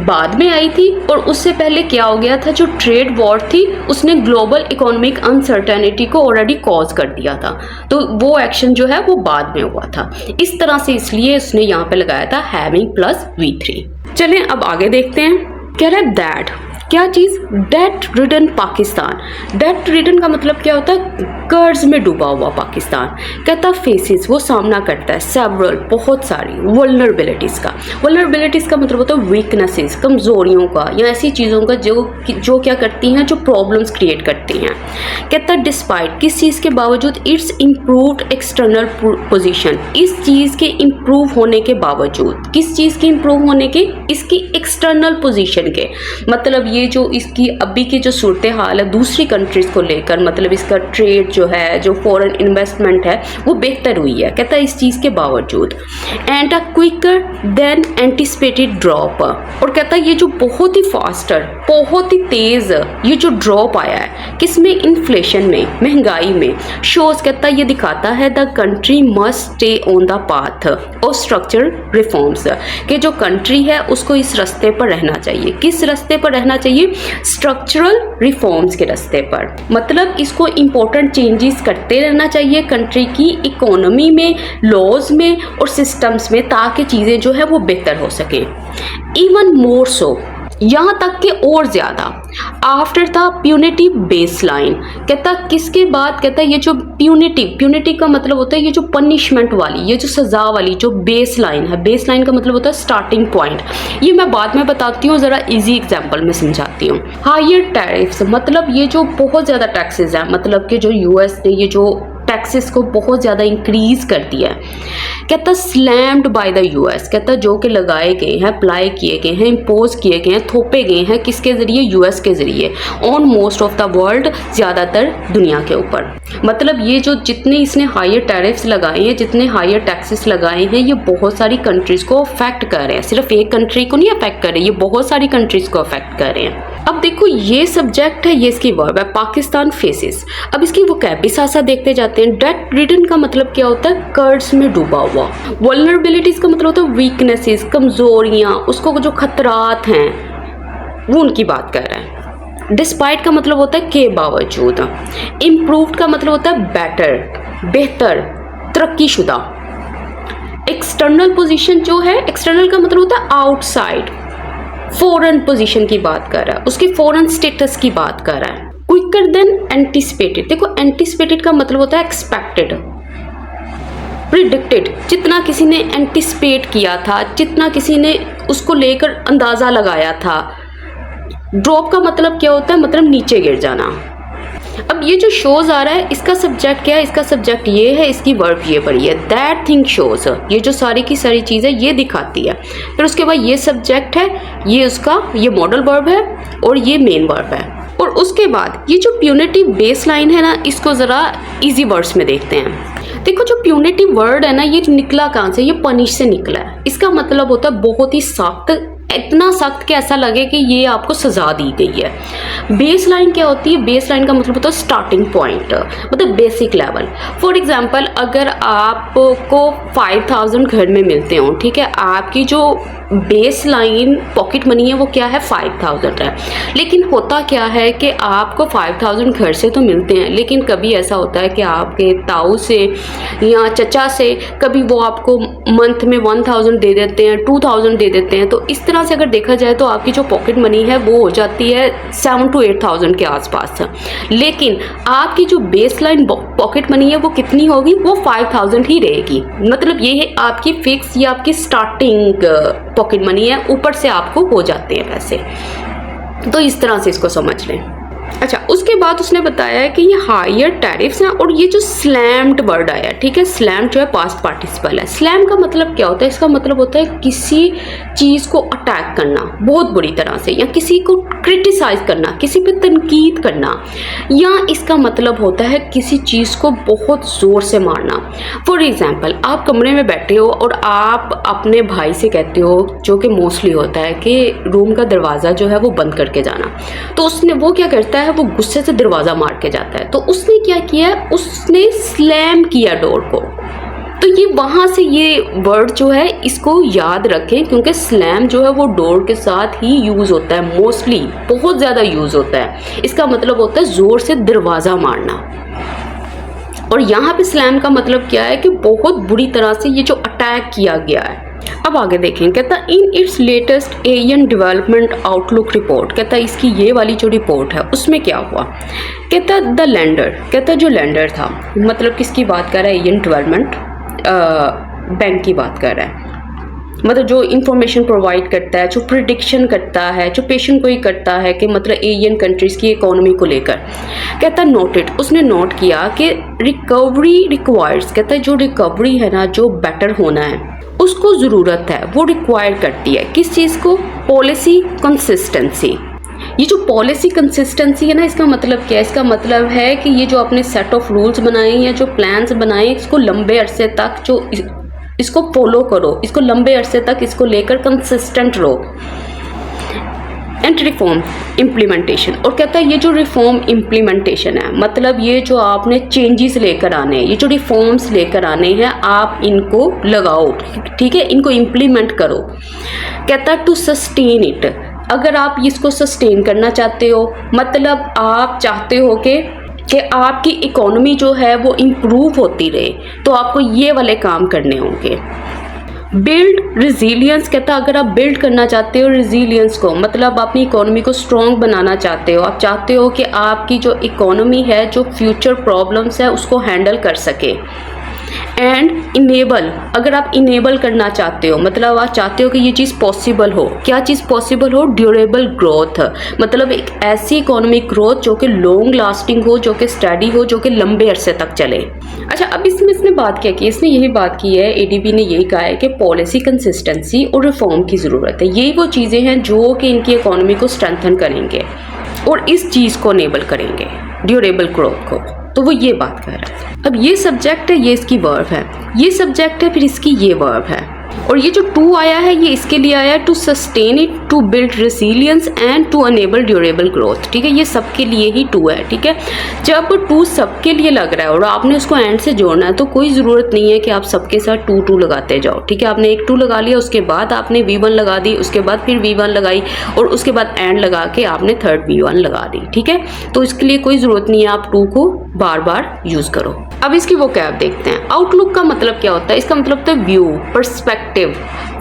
बाद में आई थी, और उससे पहले क्या हो गया था, जो ट्रेड वॉर थी उसने ग्लोबल इकोनॉमिक अनसर्टेनिटी को ऑलरेडी कॉज कर दिया था, तो वो एक्शन जो है वो बाद में हुआ था। इस तरह से इसलिए उसने यहाँ पे लगाया था हैविंग प्लस V3। चलें अब आगे देखते हैं। कह रहा है दैट, क्या चीज़, debt ridden Pakistan. Debt ridden का मतलब क्या होता है, कर्ज में डूबा हुआ पाकिस्तान। कहता फेसेस, वो सामना करता है, सेवरल, बहुत सारी, वल्नरेबिलिटीज़ का। वल्नरेबिलिटीज़ का मतलब होता है वीकनेसेस, कमज़ोरियों का, या ऐसी चीज़ों का जो क्या करती हैं, जो प्रॉब्लम्स क्रिएट करती हैं। कहता डिस्पाइट, किस चीज़ के बावजूद, इट्स इम्प्रूव्ड एक्सटर्नल पोजीशन, इस चीज़ के इम्प्रूव होने के बावजूद, किस चीज़ के इम्प्रूव होने के, इसकी एक्सटर्नल पोजीशन के, मतलब ये जो इसकी अभी की जो सूरत हाल है दूसरी कंट्रीज़ को लेकर, मतलब इसका ट्रेड जो है, जो फॉरेन इन्वेस्टमेंट है वो बेहतर हुई है। कहता है इस चीज़ के बावजूद, and a quicker than anticipated drop, और कहता है ये जो बहुत ही फास्टर, बहुत ही तेज़ ये जो ड्रॉप आया है, किसमें, इन्फ्लेशन में, महंगाई में, शोज, कहता है ये दिखाता है the country must stay on the path of structural reforms, कि जो कंट्री है उसको इस रास्ते पर रहना चाहिए। किस रास्ते पर रहना चाहिए, स्ट्रक्चरल रिफॉर्म्स के रास्ते पर, मतलब इसको इम्पोर्टेंट चेंजेस करते रहना चाहिए कंट्री की इकोनॉमी में, लॉज में और सिस्टम्स में, ताकि चीज़ें जो है वो बेहतर हो सके। इवन मोर सो, यहाँ तक कि और ज़्यादा, after the punitive base line, कहता किसके बाद, कहता है ये जो प्यूनिटिव का मतलब होता है ये जो पनिशमेंट वाली, ये जो सज़ा वाली जो बेस लाइन है, बेस लाइन का मतलब होता है स्टार्टिंग पॉइंट। ये मैं बाद में बताती हूँ, ज़रा इजी एग्जांपल में समझाती हूँ। हायर टैरिफ्स, मतलब ये जो बहुत ज़्यादा टैक्सेस हैं, मतलब कि जो US ने ये जो टैक्सेस को बहुत ज़्यादा इंक्रीज कर दिया है। कहता स्लैम्ड बाय द US, कहता जो कि लगाए गए हैं, अप्लाई किए गए हैं, इम्पोज किए गए हैं, थोपे गए हैं, किसके ज़रिए, US के ज़रिए, on most of the world, ज़्यादातर दुनिया के ऊपर। मतलब ये जो जितने इसने हायर टैरिफ्स लगाए हैं, जितने हायर टैक्सेस लगाए हैं, ये बहुत सारी कंट्रीज़ को अफेक्ट कर रहे हैं, सिर्फ एक कंट्री को नहीं अफेक्ट कर रहे, ये बहुत सारी कंट्रीज़ को अफेक्ट कर रहे हैं। अब देखो ये सब्जेक्ट है, ये इसकी वर्ब है, पाकिस्तान फेसेस। अब इसकी वोकैबुलरी साथ साथ देखते जाते हैं। डेट रिडन का मतलब क्या होता है, कर्ज में डूबा हुआ। वल्नरेबिलिटीज का मतलब होता है वीकनेसेस, कमजोरियां, उसको जो खतरात हैं वो उनकी बात कर रहा है। डिस्पाइट का मतलब होता है के बावजूद। इम्प्रूव्ड का मतलब होता है बेटर, बेहतर, तरक्कीशुदा। एक्सटर्नल पोजीशन जो है, एक्सटर्नल का मतलब होता है आउटसाइड, फॉरेन पोजीशन की बात कर रहा है, उसकी फॉरेन स्टेटस की बात कर रहा है। क्विकर देन एंटिसिपेटेड, देखो एंटिसिपेटेड का मतलब होता है एक्सपेक्टेड, प्रिडिक्टेड, जितना किसी ने एंटिसिपेट किया था, जितना किसी ने उसको लेकर अंदाज़ा लगाया था। ड्रॉप का मतलब क्या होता है, मतलब नीचे गिर जाना। अब ये जो शोज आ रहा है इसका सब्जेक्ट क्या है, इसका सब्जेक्ट ये है, इसकी वर्ब ये पढ़ी है, दैट थिंग शोज, ये जो सारी की सारी चीज़ें ये दिखाती है। फिर उसके बाद ये सब्जेक्ट है, ये उसका ये मॉडल वर्ब है और ये मेन वर्ब है। और उसके बाद ये जो प्यूनिटिव बेस लाइन है ना, इसको ज़रा इजी वर्ड्स में देखते हैं। देखो जो प्यूनिटिव वर्ड है ना, ये निकला कहाँ से, ये पनिश से निकला है। इसका मतलब होता है बहुत ही सख्त इतना सख्त कि ऐसा लगे कि ये आपको सज़ा दी गई है। बेस लाइन क्या होती है? बेस लाइन का मतलब होता है स्टार्टिंग पॉइंट, मतलब बेसिक लेवल। फॉर एग्जांपल अगर आपको 5000 घर में मिलते हो, ठीक है, आपकी जो बेस लाइन पॉकेट मनी है वो क्या है? 5000 है। लेकिन होता क्या है कि आपको 5000 घर से तो मिलते हैं, लेकिन कभी ऐसा होता है कि आपके ताऊ से या चचा से कभी वो आपको मंथ में 1000 दे देते हैं, 2000 दे देते हैं। तो इस तरह से अगर देखा जाए तो आपकी जो पॉकेट मनी है वो हो जाती है 7 to 8000 के आसपास। लेकिन आपकी जो बेस लाइन पॉकेट मनी है वो कितनी होगी? वो 5000 ही रहेगी। मतलब ये है आपकी फिक्स या आपकी स्टार्टिंग पॉकेट मनी है, ऊपर से आपको हो जाते हैं पैसे। तो इस तरह से इसको समझ लें। अच्छा, उसके बाद उसने बताया है कि ये हायर टैरिफ्स हैं और ये जो स्लैम्ड वर्ड आया, ठीक है, स्लैम्ड जो है पास्ट पार्टिसिपल है। स्लैम का मतलब क्या होता है? इसका मतलब होता है किसी चीज़ को अटैक करना बहुत बुरी तरह से, या किसी को क्रिटिसाइज करना, किसी पे तनकीद करना, या इसका मतलब होता है किसी चीज़ को बहुत ज़ोर से मारना। फॉर एग्जाम्पल आप कमरे में बैठे हो और आप अपने भाई से कहते हो, जो कि मोस्टली होता है, कि रूम का दरवाज़ा जो है वो बंद करके जाना। तो उसने वो क्या करता है, वो गुस्से से दरवाज़ा मार के जाता है। तो उसने क्या किया? उसने स्लैम किया डोर को। तो ये वहाँ से ये वर्ड जो है इसको याद रखें, क्योंकि स्लैम जो है वो डोर के साथ ही यूज़ होता है, मोस्टली बहुत ज़्यादा यूज़ होता है। इसका मतलब होता है ज़ोर से दरवाज़ा मारना। और यहाँ पे स्लैम का मतलब क्या है? कि बहुत बुरी तरह से ये जो अटैक किया गया है। अब आगे देखें, कहता in its latest Asian development outlook report, कहता इसकी ये वाली जो रिपोर्ट है उसमें क्या हुआ? कहता द लैंडर, कहता जो लैंडर था, मतलब किसकी बात कर रहा है? एशियन डेवलपमेंट बैंक की बात कर रहा है। मतलब जो इंफॉर्मेशन प्रोवाइड करता है, जो प्रिडिक्शन करता है, जो पेशेंट को ही करता है कि मतलब एशियन कंट्रीज़ की इकोनॉमी को लेकर। कहता नोटेड, उसने नोट किया कि रिकवरी रिक्वायर्स, कहता है जो रिकवरी है ना, जो बेटर होना है उसको ज़रूरत है, वो रिक्वायर करती है किस चीज़ को? Policy consistency. ये जो पॉलिसी कंसिस्टेंसी है ना, इसका मतलब क्या है? इसका मतलब है कि ये जो आपने सेट ऑफ रूल्स बनाए या जो प्लान्स बनाए, इसको लंबे अरसे तक जो इसको फॉलो करो, इसको लंबे अरसे तक इसको लेकर कंसिस्टेंट रहो। एंड रिफॉर्म इम्प्लीमेंटेशन, और कहता है ये जो रिफॉर्म इम्प्लीमेंटेशन है, मतलब ये जो आपने चेंजेस लेकर आने हैं, ये जो रिफॉर्म्स लेकर आने हैं, आप इनको लगाओ, ठीक है, इनको इम्प्लीमेंट करो। कहता है टू सस्टेन इट, अगर आप इसको सस्टेन करना चाहते हो, मतलब आप चाहते हो कि आपकी इकोनॉमी जो है वो इम्प्रूव होती रहे, तो आपको ये वाले काम करने होंगे। बिल्ड रिजीलियंस, कहता है अगर आप बिल्ड करना चाहते हो रिजीलियंस को, मतलब अपनी इकोनॉमी को स्ट्रॉन्ग बनाना चाहते हो, आप चाहते हो कि आपकी जो इकोनॉमी है, जो फ्यूचर प्रॉब्लम्स है उसको हैंडल कर सके। एंड इनेबल, अगर आप इनेबल करना चाहते हो, मतलब आप चाहते हो कि ये चीज़ पॉसिबल हो। क्या चीज़ पॉसिबल हो? ड्यूरेबल ग्रोथ, मतलब एक ऐसी इकोनॉमिक ग्रोथ जो कि लॉन्ग लास्टिंग हो, जो कि स्टडी हो, जो कि लंबे अरसे तक चले। अच्छा, अब इसने बात क्या की? इसने यही बात की है, एडीबी ने यही कहा है कि पॉलिसी कंसिस्टेंसी और रिफॉर्म की ज़रूरत है। यही वो चीज़ें हैं जो कि इनकी इकोनॉमी को स्ट्रेंथन करेंगे और इस चीज़ को इनेबल करेंगे, ड्यूरेबल ग्रोथ को। तो वो ये बात कर रहा है। अब ये सब्जेक्ट है, ये इसकी वर्ब है, ये सब्जेक्ट है, फिर इसकी ये वर्ब है, और ये जो टू आया है ये इसके लिए आया है, to sustain it, to build resilience and to enable durable growth. ठीक है, ये सबके लिए ही टू है। ठीक है, जब टू सबके लिए लग रहा है और आपने उसको एंड से जोड़ना है, तो कोई ज़रूरत नहीं है कि आप सबके साथ टू टू लगाते जाओ। ठीक है, आपने एक टू लगा लिया, उसके बाद आपने V1 लगा दी, उसके बाद फिर V1 लगाई, और उसके बाद एंड लगा के आपने थर्ड V1 लगा दी। ठीक है, तो इसके लिए कोई ज़रूरत नहीं है आप टू को बार बार यूज़ करो। अब इसकी वो क्या देखते हैं। आउटलुक का मतलब क्या होता है? इसका मतलब होता है व्यू, पर्सपेक्टिव,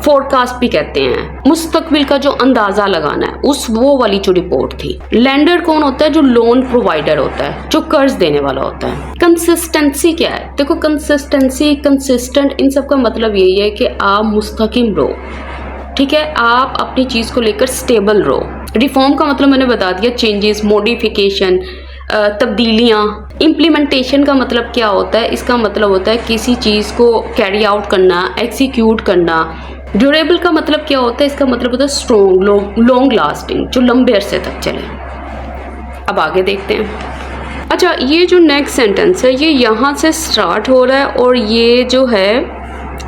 फोरकास्ट भी कहते हैं, मुस्तकबिल का जो अंदाजा लगाना है, उस वो वाली जो रिपोर्ट थी। लेंडर कौन होता है? जो लोन प्रोवाइडर होता है, जो कर्ज देने वाला होता है। कंसिस्टेंसी क्या है? देखो, कंसिस्टेंसी, कंसिस्टेंट, इन सब का मतलब यही है कि आप मुस्तकिम रहो। ठीक है, आप अपनी चीज़ को लेकर स्टेबल रहो। रिफॉर्म का मतलब मैंने बता दिया, चेंजेस, मॉडिफिकेशन, तब्दीलियाँ। इम्प्लीमेंटेशन का मतलब क्या होता है? इसका मतलब होता है किसी चीज़ को कैरी आउट करना, एग्जीक्यूट करना। ड्यूरेबल का मतलब क्या होता है? इसका मतलब होता है स्ट्रॉन्ग, लॉन्ग लास्टिंग, जो लंबे अरसे तक चले। अब आगे देखते हैं। अच्छा, ये जो नेक्स्ट सेंटेंस है ये यहाँ से स्टार्ट हो रहा है, और ये जो है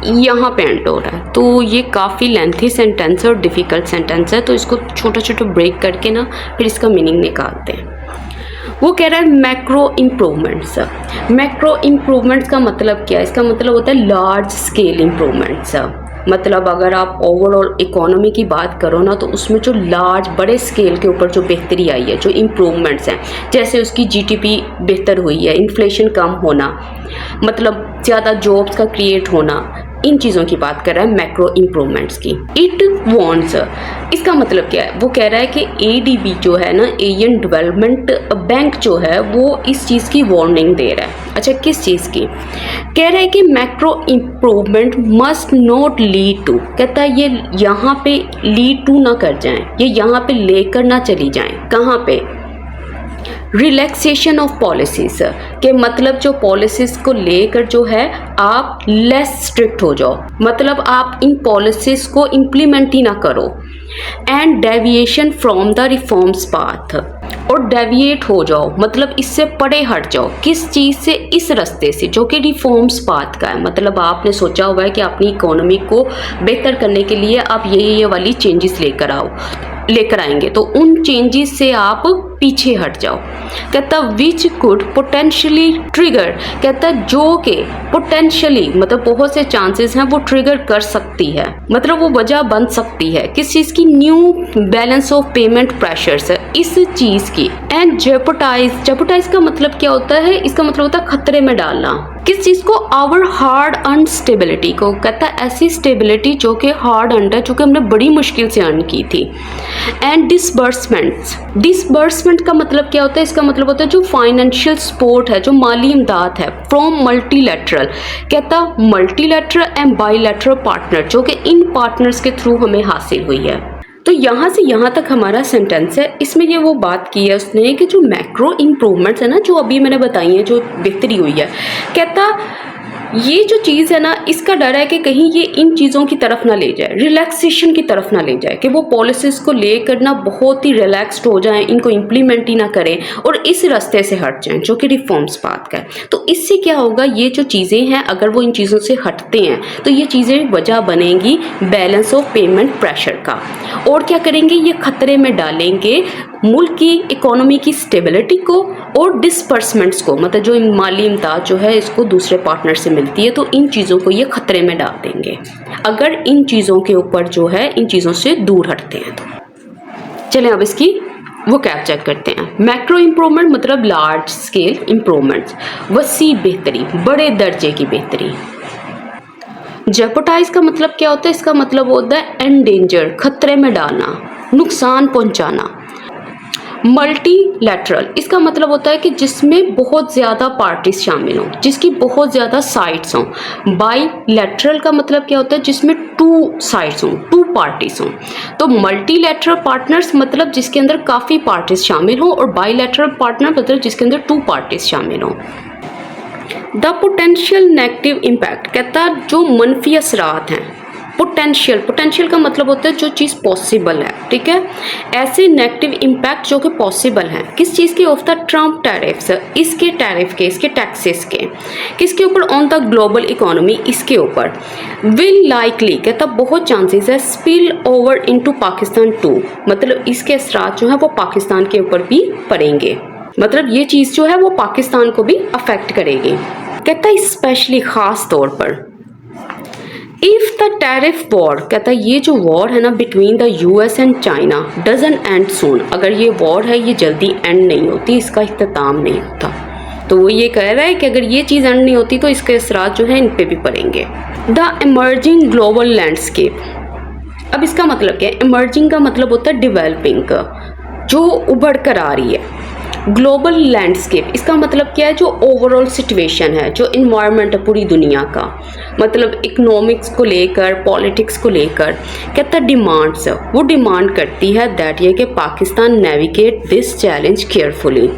यहाँ पे एंड हो रहा है। तो ये काफ़ी लेंथी सेंटेंस है और डिफ़िकल्ट सेंटेंस है, तो इसको छोटा छोटा ब्रेक करके ना फिर इसका मीनिंग निकालते हैं। वो कह रहा है मैक्रो इम्प्रूवमेंट्स। मैक्रो इम्प्रूवमेंट्स का मतलब क्या है? इसका मतलब होता है लार्ज स्केल इम्प्रूवमेंट्स। मतलब अगर आप ओवरऑल इकोनॉमी की बात करो ना, तो उसमें जो लार्ज बड़े स्केल के ऊपर जो बेहतरी आई है, जो इम्प्रूवमेंट्स हैं, जैसे उसकी जीडीपी बेहतर हुई है, इन्फ्लेशन कम होना, मतलब ज़्यादा जॉब्स का क्रिएट होना, इन चीज़ों की बात कर रहा है मैक्रो इम्प्रूवमेंट्स की। इट वांट्स, इसका मतलब क्या है? वो कह रहा है कि एडीबी जो है ना, एशियन डेवलपमेंट बैंक जो है, वो इस चीज़ की वार्निंग दे रहा है। अच्छा, किस चीज़ की? कह रहा है कि macro improvement must not lead to, कहता है ये यहाँ पे लीड टू ना कर जाएं, ये यहाँ पे लेकर ना चली जाएं। कहाँ पे? रिलैक्सेशन ऑफ पॉलिसीज के मतलब जो पॉलिसीज को लेकर जो है आप लेस स्ट्रिक्ट हो जाओ, मतलब आप इन पॉलिसीज को इम्प्लीमेंट ही ना करो। And deviation from the reforms path, और डेविएट हो जाओ मतलब इससे परे हट जाओ। किस चीज़ से? इस रास्ते से जो कि रिफॉर्म्स पाथ का है। मतलब आपने सोचा हुआ है कि अपनी इकोनॉमी को बेहतर करने के लिए आप ये वाली चेंजेस लेकर आएंगे, तो उन चेंजेस से आप पीछे हट जाओ। कहता विच कुड पोटेंशियली ट्रिगर, कहता जो कि पोटेंशियली मतलब बहुत से चांसेस हैं वो ट्रिगर कर सकती है, मतलब वो वजह बन सकती है। किस चीज़ की? New balance of payment pressures, इस चीज़ की। एंड जेपटाइज का मतलब क्या होता है? इसका मतलब होता है खतरे में डालना। किस चीज़ को? आवर हार्ड अर्न स्टेबिलिटी को। कहता है ऐसी स्टेबिलिटी जो कि हार्ड अर्न है, जो कि हमने बड़ी मुश्किल से अर्न की थी। एंड डिसबर्समेंट का मतलब क्या होता है? इसका मतलब होता है जो फाइनेंशियल सपोर्ट है, जो माली इमदाद है, फ्रॉम मल्टीलैटरल। कहता मल्टीलैटरल एंड बाईलैटरल पार्टनर, जो कि इन पार्टनर्स के थ्रू हमें हासिल हुई है। तो यहाँ से यहाँ तक हमारा सेंटेंस है। इसमें ये वो बात की है उसने कि जो मैक्रो इम्प्रूवमेंट्स है ना, जो अभी मैंने बताई है, जो बेहतरी हुई है, कहता ये जो चीज़ है ना, इसका डर है कि कहीं ये इन चीज़ों की तरफ ना ले जाए, रिलैक्सेशन की तरफ ना ले जाए, कि वो पॉलिसीज़ को लेकर ना बहुत ही रिलैक्स्ड हो जाएं, इनको इम्प्लीमेंट ही ना करें और इस रास्ते से हट जाएं जो कि रिफॉर्म्स पाथ का है। तो इससे क्या होगा? ये जो चीज़ें हैं, अगर वो इन चीज़ों से हटते हैं तो ये चीज़ें वजह बनेंगी बैलेंस ऑफ पेमेंट प्रेशर का। और क्या करेंगे? ये खतरे में डालेंगे मुल्क की इकोनॉमी की स्टेबिलिटी को और डिस्पर्समेंट्स को, मतलब जो माली इमदाद जो है इसको दूसरे पार्टनर से मिलती है, तो इन चीज़ों को ये खतरे में डाल देंगे अगर इन चीज़ों के ऊपर जो है इन चीज़ों से दूर हटते हैं। तो चलें अब इसकी वो कैप चेक करते हैं। मैक्रो इम्प्रूवमेंट मतलब लार्ज स्केल इम्प्रूवमेंट्स, वसी बेहतरी, बड़े दर्जे की बेहतरी। जेपटाइज का मतलब क्या होता है? इसका मतलब होता है एंडेंजर, खतरे में डालना, नुकसान पहुंचाना। मल्टीलैटरल, इसका मतलब होता है कि जिसमें बहुत ज़्यादा पार्टीज शामिल हों, जिसकी बहुत ज़्यादा साइड्स हों। बाईलैटरल का मतलब क्या होता है? जिसमें टू साइड्स हों, टू पार्टीज हों। तो मल्टीलैटरल पार्टनर्स मतलब जिसके अंदर काफ़ी पार्टीज शामिल हों, और बाईलैटरल पार्टनर मतलब जिसके अंदर टू पार्टीज शामिल हों। द पोटेंशियल नेगेटिव इम्पैक्ट, कहता जो मनफी असरात हैं। पोटेंशियल का मतलब होता है जो चीज़ पॉसिबल है, ठीक है। ऐसे नेगेटिव इम्पैक्ट जो कि पॉसिबल हैं, किस चीज़ के? ऑफ द ट्रम्प टैरिफ्स, इसके टैरिफ के, इसके टैक्सेस के, किसके ऊपर? ऑन द ग्लोबल इकोनॉमी, इसके ऊपर। विल लाइकली, कहता बहुत चांसेस है, spill over into Pakistan too, मतलब इसके असरात जो है वो पाकिस्तान के ऊपर भी पड़ेंगे, मतलब ये चीज़ जो है वो पाकिस्तान को भी अफेक्ट करेगी। कहता है स्पेशली, ख़ास तौर पर। इफ़ द टैरिफ वॉर, कहता है ये जो वॉर है ना between the US and China doesn't and soon, अगर ये वॉर है ये जल्दी एंड नहीं होती, इसका इख्तिताम नहीं होता, तो वो ये कह रहा है कि अगर ये चीज़ एंड नहीं होती तो इसके असरात जो है इन पे भी पड़ेंगे। द इमर्जिंग ग्लोबल लैंडस्केप, अब इसका मतलब क्या है? इमर्जिंग का मतलब होता है डेवलपिंग, जो उभर कर आ रही है। ग्लोबल लैंडस्केप, इसका मतलब क्या है? जो ओवरऑल सिचुएशन है, जो इन्वायरमेंट है पूरी दुनिया का, मतलब इकोनॉमिक्स को लेकर, पॉलिटिक्स को लेकर। कहता डिमांड्स, वो डिमांड करती है दैट ये कि Pakistan navigate this challenge carefully,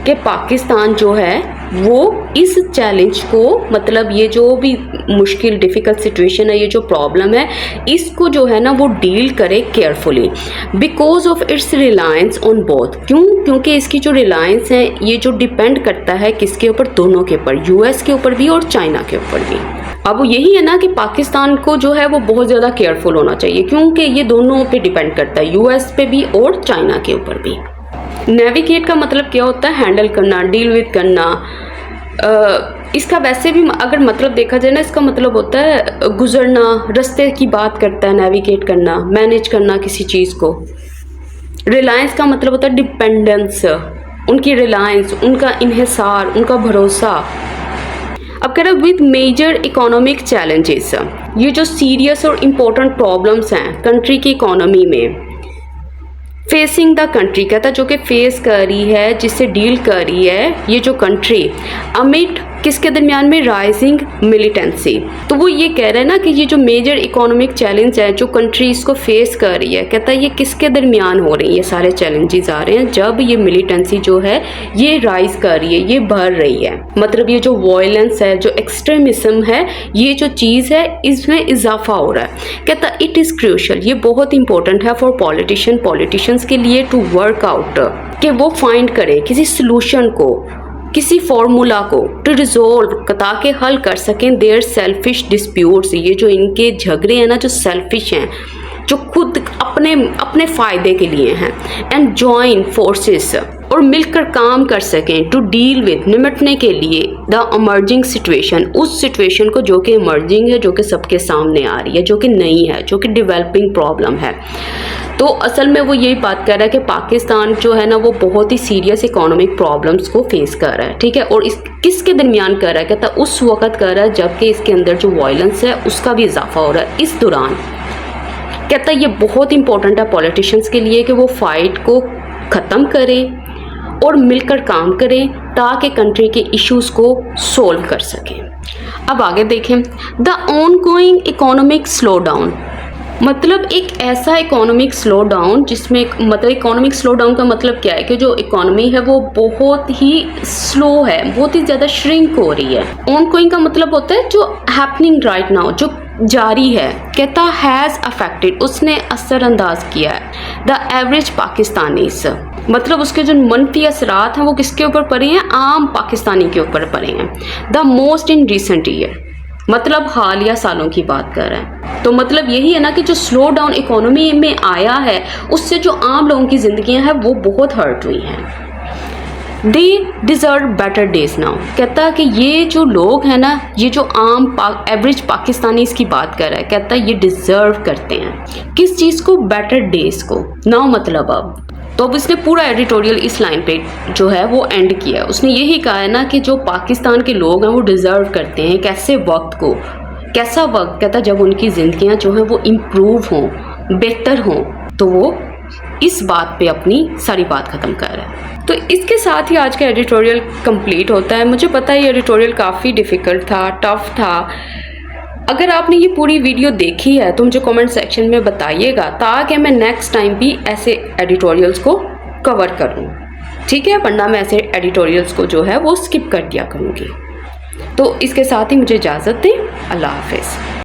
कि पाकिस्तान जो है वो इस चैलेंज को, मतलब ये जो भी मुश्किल डिफ़िकल्ट सिचुएशन है, ये जो प्रॉब्लम है, इसको जो है ना वो डील करे carefully, because of its reliance on both. क्योंकि इसकी जो रिलायंस है ये जो डिपेंड करता है किसके ऊपर? दोनों के ऊपर, यूएस के ऊपर भी और चाइना के ऊपर भी। अब यही है ना कि पाकिस्तान को जो है वो बहुत ज़्यादा केयरफुल होना चाहिए, क्योंकि ये दोनों पे डिपेंड करता है, यूएस पे भी और चाइना के ऊपर भी। नेविगेट का मतलब क्या होता है? हैंडल करना, डील विद करना। इसका वैसे भी अगर मतलब देखा जाए ना, इसका मतलब होता है गुजरना, रास्ते की बात करता है नेविगेट करना, मैनेज करना किसी चीज़ को। रिलायंस का मतलब होता है डिपेंडेंस, उनकी रिलायंस, उनका इन्हिसार, उनका भरोसा। अब कह रहे हैं विद मेजर इकोनॉमिक चैलेंजेस, ये जो सीरियस और इम्पोर्टेंट प्रॉब्लम्स हैं कंट्री की इकोनॉमी में, फेसिंग द कंट्री, कहता जो कि फेस कर रही है, जिससे डील कर रही है ये जो कंट्री, अमिट किसके दरमियान में? Rising militancy. तो वो ये कह रहे हैं ना कि ये जो मेजर इकोनॉमिक चैलेंज है जो कंट्री इसको फेस कर रही है, कहता है ये किसके दरमियान हो रही है? ये सारे चैलेंजेस आ रहे हैं जब ये मिलिटेंसी जो है ये राइज कर रही है, ये बढ़ रही है। मतलब ये जो वायलेंस है, जो एक्सट्रीमिज्म है, ये जो चीज़ है इसमें इजाफा हो रहा है। कहता इट इज़ क्रूशल, ये बहुत इंपॉर्टेंट है फॉर पॉलिटिशियंस के लिए टू वर्क आउट, कि वो फाइंड करें किसी सोल्यूशन को, किसी फॉर्मूला को, टू रिजोल्व, ताकि हल कर सकें देयर सेल्फिश डिस्प्यूट्स, ये जो इनके झगड़े हैं ना जो सेल्फिश हैं, जो खुद अपने फ़ायदे के लिए हैं, एंड जॉइन फोर्सेस, और मिलकर काम कर सकें, टू डील विद, निपटने के लिए, द इमर्जिंग सिचुएशन, उस सिचुएशन को जो कि इमर्जिंग है, जो कि सबके सामने आ रही है, जो कि नई है, जो कि डेवलपिंग प्रॉब्लम है। तो असल में वो यही बात कर रहा है कि पाकिस्तान जो है ना वो बहुत ही सीरियस इकोनॉमिक प्रॉब्लम्स को फेस कर रहा है, ठीक है। और इस किसके दरमियान कर रहा है? कहता उस वक्त कर रहा है जबकि इसके अंदर जो वायलेंस है उसका भी इजाफा हो रहा है इस दौरान। कहता ये बहुत इंपॉर्टेंट है पॉलिटिशियंस के लिए कि वो फाइट को ख़त्म करें और मिलकर काम करें ताकि कंट्री के इश्यूज़ को सोल्व कर सकें। अब आगे देखें, the ongoing economic slow down, मतलब एक ऐसा इकोनॉमिक स्लो डाउन जिसमें, मतलब इकोनॉमिक स्लो डाउन का मतलब क्या है कि जो इकोनॉमी है वो बहुत ही स्लो है, बहुत ही ज़्यादा श्रिंक हो रही है। ऑनगोइंग का मतलब होता है जो हैपनिंग राइट नाउ, जो जारी है। कहता हैज़ अफेक्टेड, उसने असरअंदाज किया है, द एवरेज पाकिस्तानीज़, मतलब उसके जो मनफी असरात हैं वो किसके ऊपर पड़े हैं? आम पाकिस्तानी के ऊपर पड़े हैं। The most in recent year, मतलब हालिया सालों की बात कर रहे हैं। तो मतलब यही है ना कि जो स्लो डाउन इकोनॉमी में आया है उससे जो आम लोगों की ज़िंदगियां हैं वो बहुत हर्ट हुई हैं। They deserve better days now, कहता है कि ये जो लोग हैं ना, ये जो आम एवरेज पाकिस्तानी इसकी बात कर रहा है, कहता है ये डिज़र्व करते हैं किस चीज़ को? बेटर डेज को। नाउ मतलब अब तो अब इसने पूरा एडिटोरियल इस लाइन पे जो है वो एंड किया। उसने यही कहा है ना कि जो पाकिस्तान के लोग हैं वो डिज़र्व करते हैं कैसे वक्त को, कैसा वक्त? कहता जब उनकी ज़िंदगियां जो हैं वो इम्प्रूव हों, बेहतर हों। तो वो इस बात पे अपनी सारी बात ख़त्म कर रहा है। तो इसके साथ ही आज का एडिटोरियल कंप्लीट होता है। मुझे पता है ये एडिटोरियल काफ़ी डिफ़िकल्ट था, टफ़ था। अगर आपने ये पूरी वीडियो देखी है तो मुझे कमेंट सेक्शन में बताइएगा ताकि मैं नेक्स्ट टाइम भी ऐसे एडिटोरियल्स को कवर करूं, ठीक है। वरना मैं ऐसे एडिटोरियल्स को जो है वो स्किप कर दिया करूँगी। तो इसके साथ ही मुझे इजाज़त दें। अल्लाह हाफ़िज़।